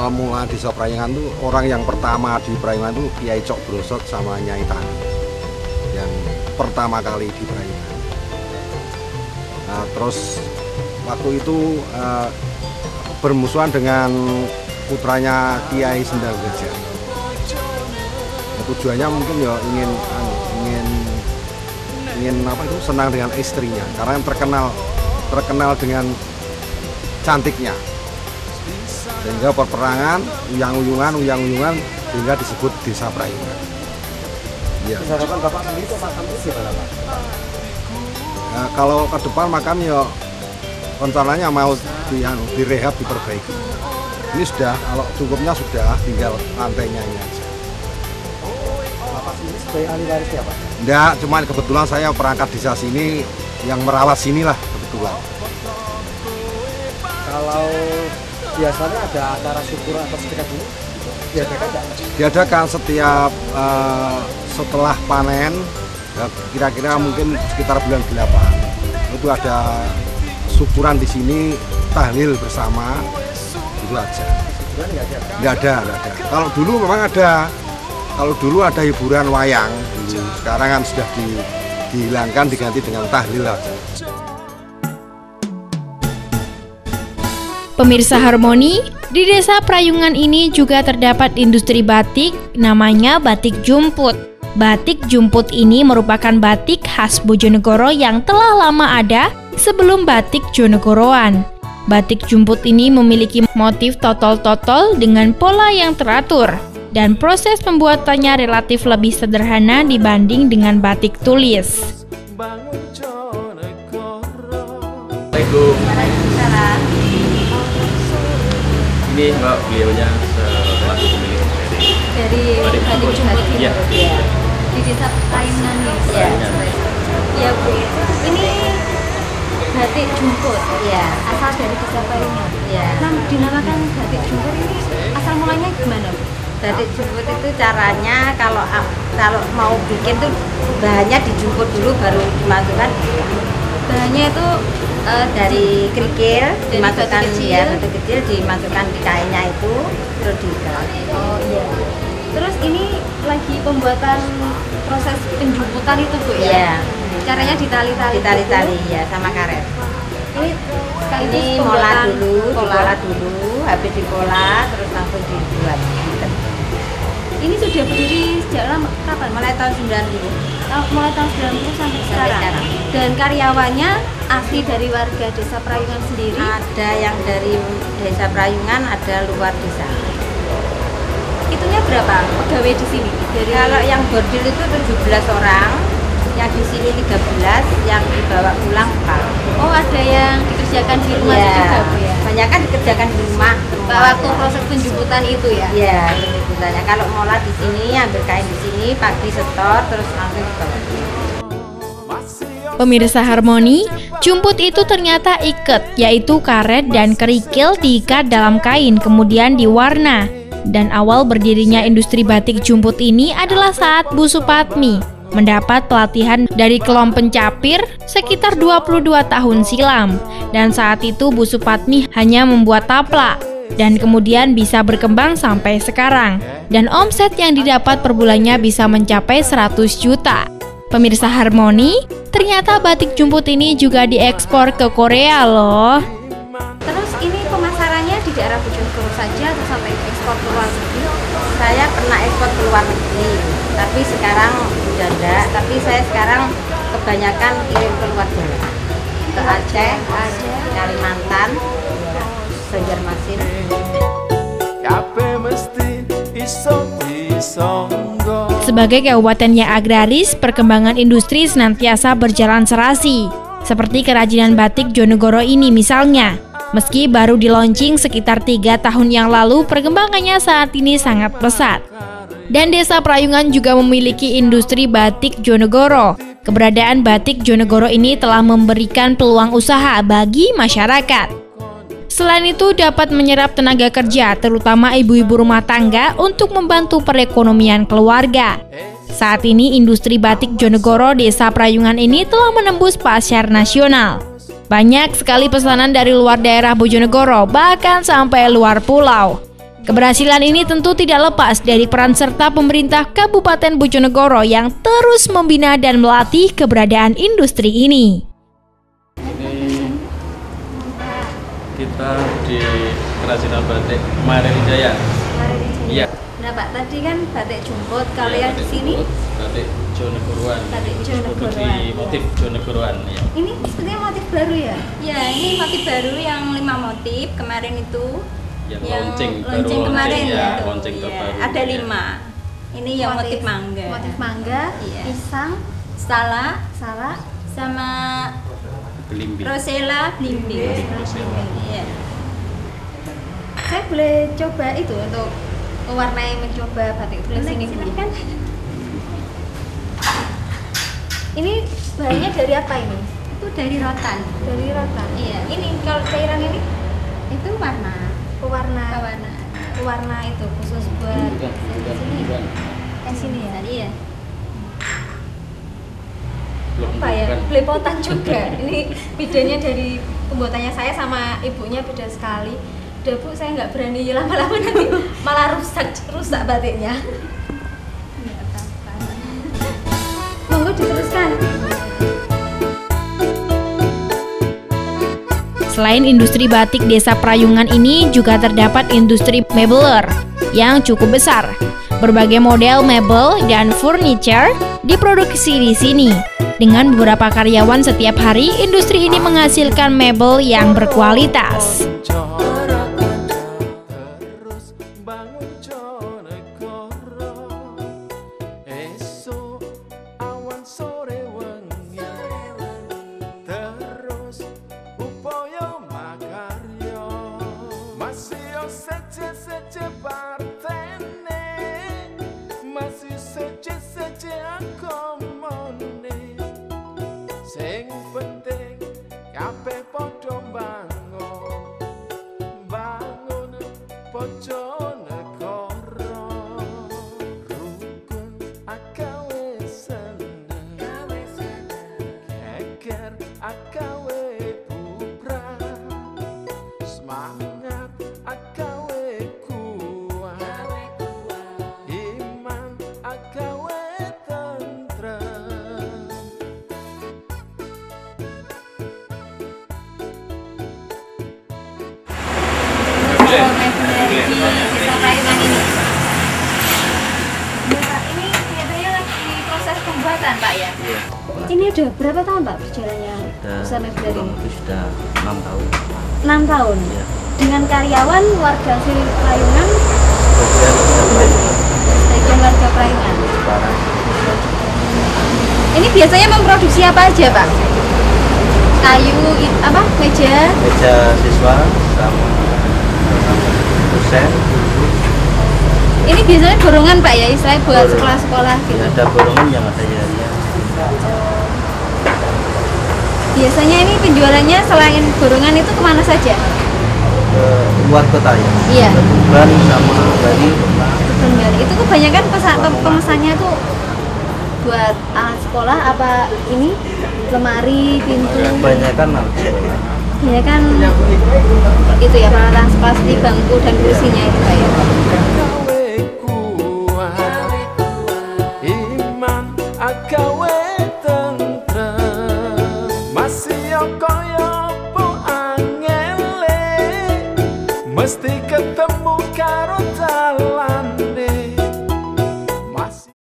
awal mula Desa Prayungan tuh orang yang pertama di Prayungan tuh Kiai Cok Brosot sama Nyai Tani yang pertama kali di Prayungan. Nah, terus waktu itu bermusuhan dengan putranya Kiai Sendang Gajah. Tujuannya mungkin ya ingin apa itu senang dengan istrinya karena yang terkenal dengan cantiknya, sehingga perperangan uyang-uyungan sehingga disebut Desa Prayungan. Ya. Harapan Bapak sendiri itu makam itu gimana Pak? Nah, kalau ke depan makam ya rencananya mau direhab, diperbaiki. Ini sudah, kalau cukupnya sudah, tinggal lantainya ini aja. Bapak sendiri sebagai ahli warisnya Pak? Enggak, cuma kebetulan saya perangkat desa sini yang merawat sinilah kebetulan. Kalau biasanya ada acara syukur atau sedekah dulu, diadakan nggak? Diadakan setiap setelah panen, ya, kira-kira mungkin sekitar bulan 8. Itu ada syukuran di sini, tahlil bersama, itu aja. Syukuran Nggak ada. Kalau dulu memang ada. Kalau dulu ada hiburan wayang, dulu. Sekarang kan sudah dihilangkan, diganti dengan tahlil aja. Pemirsa Harmoni, di Desa Prayungan ini juga terdapat industri batik, namanya Batik Jumput. Batik Jumput ini merupakan batik khas Bojonegoro yang telah lama ada sebelum batik Jonegoroan. Batik Jumput ini memiliki motif totol-totol dengan pola yang teratur, dan proses pembuatannya relatif lebih sederhana dibanding dengan batik tulis. Ini Mbak, beliaunya selaku pemilik dari Batik Jumput ini ya. Di Desa Prayungan ya. Ya Bu, ini Batik Jumput ya, asal dari Desa Prayungan ya. Nah, dinamakan Batik Jumput ini asal mulanya gimana Bu? Batik Jumput itu caranya kalau mau bikin tuh bahannya dijumput dulu baru dimasukkan. Bahannya itu dari kerikil dimasukkan batu kecil dimasukkan di kainnya itu terus diikat. Oh iya. Terus ini lagi pembuatan proses penjumputan itu Bu ya? Iya. Caranya ditali-tali ya sama karet. Ini mola dulu, habis dipola terus langsung dibuat. Ini sudah berdiri sejak lama kapan? Mulai tahun 90. Mulai tahun 90 sampai sekarang. Dan karyawannya asli dari warga Desa Prayungan sendiri? Ada yang dari Desa Prayungan, ada luar desa. Itunya berapa pegawai di sini? Kalau yang bordil itu 17 orang, yang di sini 13, yang dibawa pulang 4. Oh, ada yang dikerjakan di rumah juga Bu ya? Banyak kan dikerjakan di rumah. Waktu proses penjemputan itu ya? Iya, penjemputannya. Kalau mola di sini, ambil kain di sini, pagi setor, terus langsung dibawa. Pemirsa Harmoni, jumput itu ternyata iket, yaitu karet dan kerikil diikat dalam kain kemudian diwarna. Dan awal berdirinya industri batik jumput ini adalah saat Bu Supatmi mendapat pelatihan dari Kelom Pencapir sekitar 22 tahun silam. Dan saat itu Bu Supatmi hanya membuat taplak dan kemudian bisa berkembang sampai sekarang. Dan omset yang didapat per bulannya bisa mencapai 100 juta. Pemirsa Harmoni, ternyata batik jumput ini juga diekspor ke Korea loh. Terus ini pemasarannya di daerah Bojonegoro saja atau sampai ekspor ke luar negeri? Saya pernah ekspor ke luar negeri, tapi sekarang sudah enggak. Tapi saya sekarang kebanyakan kirim ke luar Jawa, ke Aceh, Kalimantan, Banjarmasin. Sebagai kabupaten yang agraris, perkembangan industri senantiasa berjalan serasi. Seperti kerajinan batik Jonegoro ini misalnya. Meski baru di launching sekitar 3 tahun yang lalu, perkembangannya saat ini sangat pesat. Dan Desa Prayungan juga memiliki industri batik Jonegoro. Keberadaan batik Jonegoro ini telah memberikan peluang usaha bagi masyarakat. Selain itu dapat menyerap tenaga kerja, terutama ibu-ibu rumah tangga untuk membantu perekonomian keluarga. Saat ini industri batik Jonegoro Desa Prayungan ini telah menembus pasar nasional. Banyak sekali pesanan dari luar daerah Bojonegoro, bahkan sampai luar pulau. Keberhasilan ini tentu tidak lepas dari peran serta pemerintah Kabupaten Bojonegoro yang terus membina dan melatih keberadaan industri ini. Ini kita di kerajinan batik Maren Jaya. Iya. Nah Pak, tadi kan batik jumput, kalau yang di sini batik Jonegoroan. batik Itu Jonegoroan. di motif Jonegoroan ya. Ini sepertinya motif baru ya? Ya, ini motif baru yang 5 motif kemarin itu. Yang launching kemarin ya, ya. launching Iya, terbaru. ada ya. 5. Ini yang motif mangga. Motif mangga, Iya. pisang, Salah salak, sama Belimbing. rosella blimbing. Rosella. Iya. saya boleh coba itu untuk mewarnai, mencoba batik tulis ini. Silakan. Ini bahannya dari apa ini? Itu dari rotan. Dari rotan. Iya, ini kalau cairan ini itu warna Pewarna itu khusus buat yang sini ya. Iya. Apa ya? Belepotan juga. Ini bedanya dari pembuatannya saya sama ibunya beda sekali. Udah Bu, saya nggak berani lama-lama nanti malah rusak batiknya. Monggo diteruskan. Selain industri batik Desa Prayungan ini juga terdapat industri mebeler yang cukup besar. Berbagai model mebel dan furniture diproduksi di sini. Dengan beberapa karyawan setiap hari, industri ini menghasilkan mebel yang berkualitas. Sing penting kabeh padha bangun Bojonegoro rukun agawe seneng geger agawe bubrah semangat agawe kuat iman agawe tentrem. Di Desa Prayungan ini. Ini kelihatannya lagi proses pembuatan Pak ya? Iya. Ini udah berapa tahun Pak berjalannya usaha mebel ini? Itu sudah 6 tahun. 6 tahun. Iya. Dengan karyawan warga asli Prayungan, Sebagian warga Prayungan. Sekarang Ini biasanya memproduksi apa aja Pak? Kayu, meja? meja siswa sama dosen. Ini biasanya borongan Pak ya, istilahnya buat sekolah-sekolah gitu. Ada borongan yang ada ya. Biasanya ini penjualannya selain borongan itu kemana saja? Ke luar kota ya. Iya. Ke Tuban sama Bali. Kembali. Itu kebanyakan pemesannya tuh buat alat sekolah apa ini lemari, pintu? Kebanyakan anak sekolah. Ya kan itu ya peralatan seperti bangku dan kursinya itu Pak ya. Agawe kuat iman agawe tentrem masih kaya po angele mesti ketemu